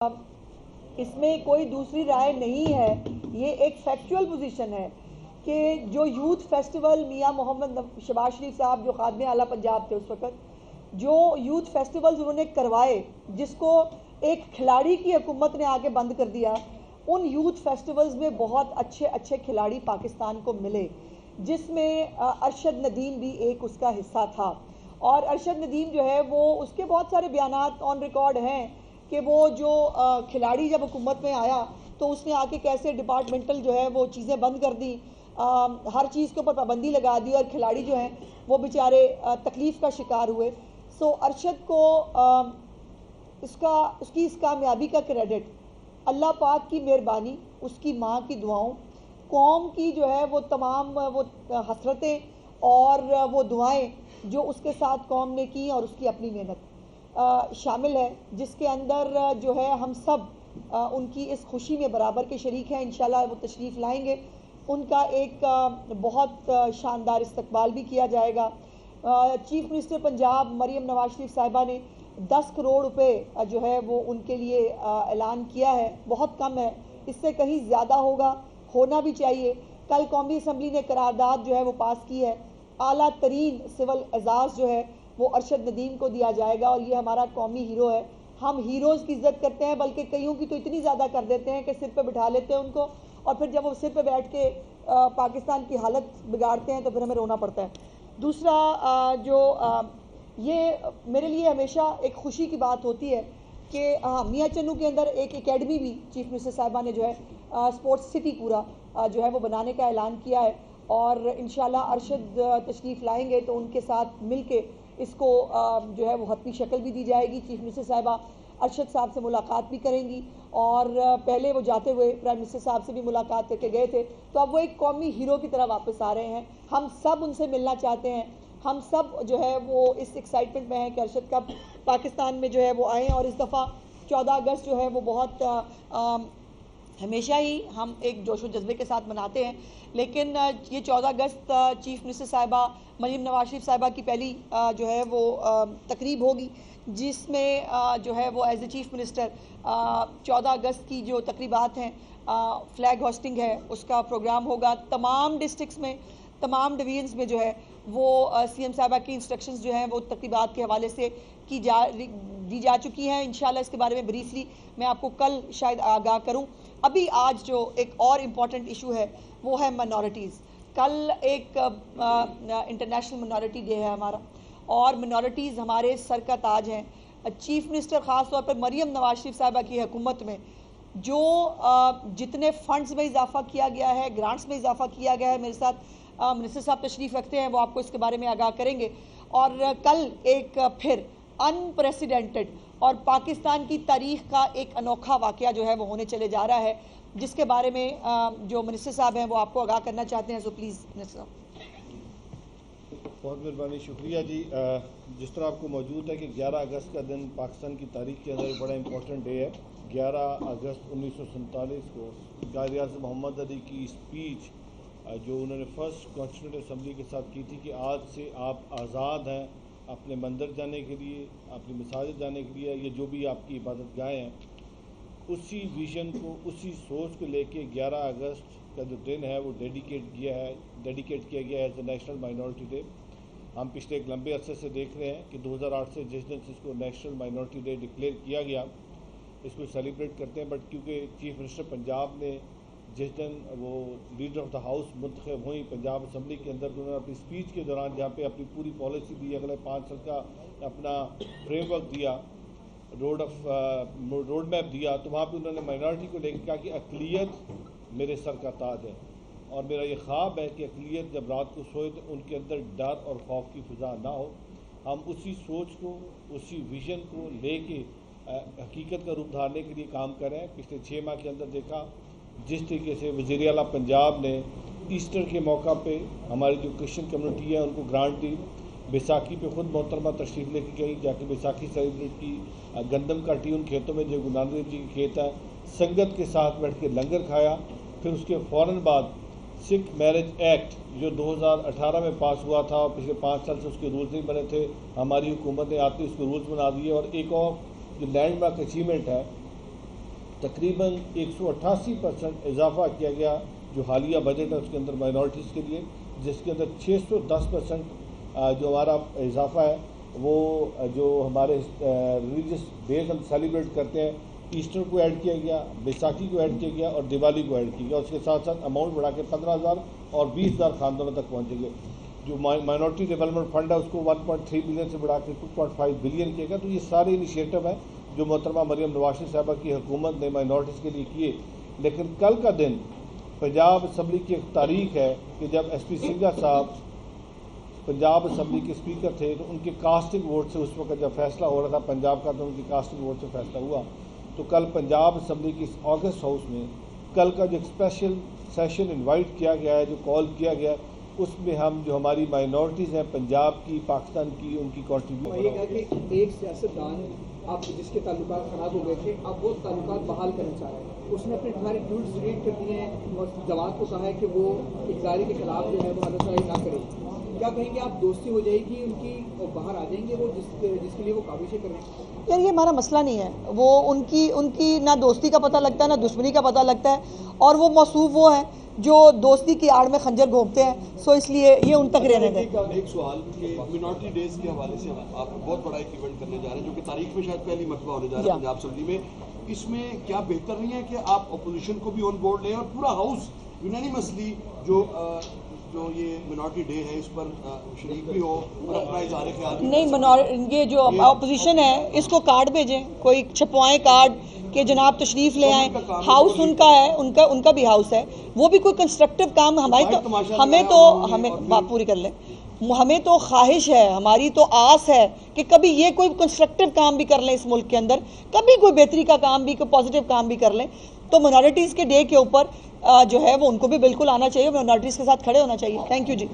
इसमें कोई दूसरी राय नहीं है। ये एक फैक्चुअल पोजीशन है कि जो यूथ फेस्टिवल मियां मोहम्मद शहबाज शरीफ साहब जो खादमे आला पंजाब थे उस वक़्त, जो यूथ फेस्टिवल्स उन्होंने करवाए, जिसको एक खिलाड़ी की हुकूमत ने आके बंद कर दिया, उन यूथ फेस्टिवल्स में बहुत अच्छे अच्छे खिलाड़ी पाकिस्तान को मिले, जिसमें अरशद नदीम भी एक उसका हिस्सा था। और अरशद नदीम जो है वो उसके बहुत सारे बयानात ऑन रिकॉर्ड हैं कि वो जो खिलाड़ी जब हुकूमत में आया तो उसने आके कैसे डिपार्टमेंटल जो है वो चीज़ें बंद कर दी, हर चीज़ के ऊपर पाबंदी लगा दी और खिलाड़ी जो हैं वो बेचारे तकलीफ़ का शिकार हुए। सो अरशद को उसकी इस कामयाबी का क्रेडिट अल्लाह पाक की मेहरबानी, उसकी माँ की दुआओं, कौम की जो है वो तमाम वो हसरतें और वो दुआएं जो उसके साथ कौम ने की और उसकी अपनी मेहनत शामिल है, जिसके अंदर जो है हम सब उनकी इस खुशी में बराबर के शरीक हैं। इंशाल्लाह वो तशरीफ़ लाएंगे, उनका एक बहुत शानदार इस्तकबाल भी किया जाएगा। चीफ मिनिस्टर पंजाब मरीम नवाज शरीफ साहिबा ने 10 करोड़ रुपए जो है वो उनके लिए ऐलान किया है। बहुत कम है, इससे कहीं ज़्यादा होना भी चाहिए। कल कौमी असम्बली ने करारदाद जो है वो पास की है, आला तरीन सिविल एजाज़ जो है वो अरशद नदीम को दिया जाएगा और ये हमारा कौमी हीरो है। हम हीरोज़ की इज्जत करते हैं, बल्कि कईयों की तो इतनी ज़्यादा कर देते हैं कि सिर पे बिठा लेते हैं उनको, और फिर जब वो सिर पे बैठ के पाकिस्तान की हालत बिगाड़ते हैं तो फिर हमें रोना पड़ता है। दूसरा ये मेरे लिए हमेशा एक खुशी की बात होती है कि मियाँ चन्नू के अंदर एक एकेडमी भी चीफ मिनिस्टर साहिबा ने जो है स्पोर्ट्स सिटी पूरा जो है वो बनाने का ऐलान किया है, और इंशाल्लाह अरशद तशरीफ़ लाएंगे तो उनके साथ मिल के इसको जो है वो हतमी शक्ल भी दी जाएगी। चीफ मिनिस्टर साहिबा अरशद साहब से मुलाकात भी करेंगी, और पहले वो जाते हुए प्राइम मिनिस्टर साहब से भी मुलाकात करके गए थे, तो अब वो एक कौमी हीरो की तरह वापस आ रहे हैं। हम सब उनसे मिलना चाहते हैं, हम सब जो है वो इस एक्साइटमेंट में हैं कि अरशद कब पाकिस्तान में जो है वो आएँ। और इस दफ़ा 14 अगस्त जो है वो बहुत हमेशा ही हम एक जोशो जज्बे के साथ मनाते हैं, लेकिन ये 14 अगस्त चीफ मिनिस्टर साहिबा मरीम नवाज शरीफ साहिबा की पहली जो है वो तकरीब होगी, जिसमें जो है वो एज ए चीफ मिनिस्टर 14 अगस्त की जो तकरीबात हैं, फ्लैग होस्टिंग है, उसका प्रोग्राम होगा। तमाम डिस्ट्रिक्ट्स में, तमाम डिवीजन्स में जो है वो सीएम साहिबा की इंस्ट्रक्शंस जो हैं वो तकरीबात के हवाले से दी जा चुकी हैं। इंशाल्लाह इसके बारे में ब्रीफली मैं आपको कल शायद आगाह करूं। अभी आज जो एक और इम्पॉर्टेंट इशू है वो है माइनॉरिटीज़। कल एक इंटरनेशनल माइनॉरिटी डे है हमारा, और माइनॉरिटीज़ हमारे सर का ताज हैं। चीफ मिनिस्टर ख़ास तौर पर मरीम नवाज शरीफ साहिबा की हुकूमत में जो जितने फंड्स में इजाफा किया गया है, ग्रांट्स में इजाफा किया गया है, मेरे साथ मिनिस्टर साहब तशरीफ़ रखते हैं, वो आपको इसके बारे में आगाह करेंगे। और कल एक फिर अनप्रेसिडेंटेड और पाकिस्तान की तारीख का एक अनोखा वाक़या जो है वो होने चले जा रहा है, जिसके बारे में जो मिनिस्टर साहब हैं वो आपको आगाह करना चाहते हैं। सो प्लीज़ मिनिस्टर साहब। बहुत मेहरबानी, शुक्रिया जी। जिस तरह आपको मौजूद है कि 11 अगस्त का दिन पाकिस्तान की तारीख के अंदर बड़ा इम्पोर्टेंट डे है। 11 अगस्त 1947 को कायद आज़म मोहम्मद अली की स्पीच जो उन्होंने फर्स्ट कॉन्स्टिट्यूंट असम्बली के साथ की थी कि आज से आप आज़ाद हैं अपने मंदिर जाने के लिए, अपनी मसाजिद जाने के लिए, ये जो भी आपकी इबादत गाहें हैं, उसी विज़न को, उसी सोच को लेके 11 अगस्त का जो दिन है वो डेडिकेट किया गया है as a national minority day. हम पिछले एक लंबे अरसे से देख रहे हैं कि 2008 से जिस दिन इसको नेशनल माइनॉरिटी डे डिक्लेयर किया गया, इसको सेलिब्रेट करते हैं। बट क्योंकि चीफ मिनिस्टर पंजाब ने जिस दिन वो लीडर ऑफ द हाउस मुंतखब हुई पंजाब असम्बली के अंदर, उन्होंने अपनी स्पीच के दौरान जहाँ पे अपनी पूरी पॉलिसी दी, अगले 5 साल का अपना फ्रेमवर्क दिया, रोड मैप दिया, तो वहाँ पे उन्होंने माइनॉरिटी को लेकर कहा कि अक़लियत मेरे सर का ताज है, और मेरा ये ख्वाब है कि अक़लियत जब रात को सोए तो उनके अंदर डर और खौफ की फ़िज़ा ना हो। हम उसी सोच को, उसी विज़न को लेके हकीकत का रूप धारने के लिए काम कर रहे हैं। पिछले 6 माह के अंदर देखा जिस तरीके से वज़ीर आला पंजाब ने ईस्टर के मौका पे हमारी जो क्रिश्चियन कम्युनिटी है उनको ग्रांट दी। बैसाखी पे ख़ुद मोहतरमा तशरीफ़ लेके गई, जाके बैसाखी सेलिब्रेट की, गंदम काटी उन खेतों में जो गुरु नानक देव जी के खेत है, संगत के साथ बैठ के लंगर खाया। फिर उसके फ़ौरन बाद सिख मैरिज एक्ट जो 2018 में पास हुआ था और पिछले 5 साल से उसके रूल्स नहीं बने थे, हमारी हुकूमत ने आते उसके रूल्स बना दिए। और एक और जो लैंडमार्क अचीवमेंट है तकरीबन 188% इजाफा किया गया जो हालिया बजट है उसके अंदर माइनॉरिटीज़ के लिए, जिसके अंदर 610% जो हमारा इजाफा है वो जो हमारे रिलीजियस डेज हम सेलिब्रेट करते हैं, ईस्टर को ऐड किया गया, बैसाखी को ऐड किया गया और दिवाली को ऐड किया गया। उसके साथ साथ अमाउंट बढ़ा के 15,000 और 20,000 खानदानों तक पहुँचेंगे। जो माइनॉरिटी डेवलपमेंट फंड है उसको 1.3 बिलियन से बढ़ा के 2.5 बिलियन किया गया। तो ये सारे इनिशिएटिव हैं जो मोहतरमा मरियम नवाज साहबा की हुकूमत ने माइनॉरिटीज़ के लिए किए। लेकिन कल का दिन पंजाब असम्बली की एक तारीख है कि जब SP सिंघा साहब पंजाब असम्बली के स्पीकर थे तो उनके कास्टिंग वोट से उस वक्त जब फैसला हो रहा था पंजाब का, तो उनकी कास्टिंग वोट से फैसला हुआ। तो कल पंजाब असम्बली की ऑगस्ट हाउस में कल का जो एक स्पेशल सेशन इनवाइट किया गया है, जो कॉल किया गया है, उसमें हम जो हमारी माइनॉरिटीज़ हैं पंजाब की, पाकिस्तान की, उनकी कॉन्ट्रीब्यूशन। एक सियासतदान आप जिसके ताल्लुकात ख़राब हो गए थे, अब वो ताल्लुकात बहाल करना चाह रहे हैं। उसने अपने सारे ट्वीट्स डिलीट कर दिए हैं और जमात को कहा है कि वो इक़्तिदारी के खिलाफ जो है वो आलोचना ना करे। क्या कहेंगे आप, दोस्ती हो जाएगी उनकी और बाहर आ जाएंगे वो जिसके लिए वो काविशें कर रहे हैं? यार ये हमारा मसला नहीं है, वो उनकी ना दोस्ती का पता लगता है ना दुश्मनी का पता लगता है, और वो मौसूफ वो है जो दोस्ती की आड़ में खंजर घोंपते हैं। सो इसलिए ये उन तक रहने दें। एक सवाल कि मिनॉरिटी डेज के हवाले से आप बहुत बड़ा एक इवेंट करने जा रहे हैं जो कि तारीख में शायद पहली मरतबा होने जा रहा है पंजाब असेंबली में। इसमें क्या बेहतर नहीं है कि आप अपोजिशन को भी ऑन बोर्ड लें और पूरा हाउस यूनानिमसली जो ये मिनॉरिटी डे है इस पर शरीक भी हो और अपना इज़हार ख्याल? नहीं, ये जो अपोजिशन है इसको कार्ड भेजें, कोई छपवाएं कार्ड कि जनाब तशरीफ ले आए। हाउस उनका है, उनका भी हाउस है, वो भी कोई कंस्ट्रक्टिव काम हमें बात पूरी कर ले। हमें तो ख्वाहिश है, हमारी तो आस है कि कभी ये कोई कंस्ट्रक्टिव काम भी कर लें इस मुल्क के अंदर, कभी कोई बेहतरी का काम भी, कोई पॉजिटिव काम भी कर लें। तो मिनॉरिटीज़ के डे के ऊपर जो है वो उनको भी बिल्कुल आना चाहिए, मिनॉरिटीज़ के साथ खड़े होना चाहिए। Thank you ji.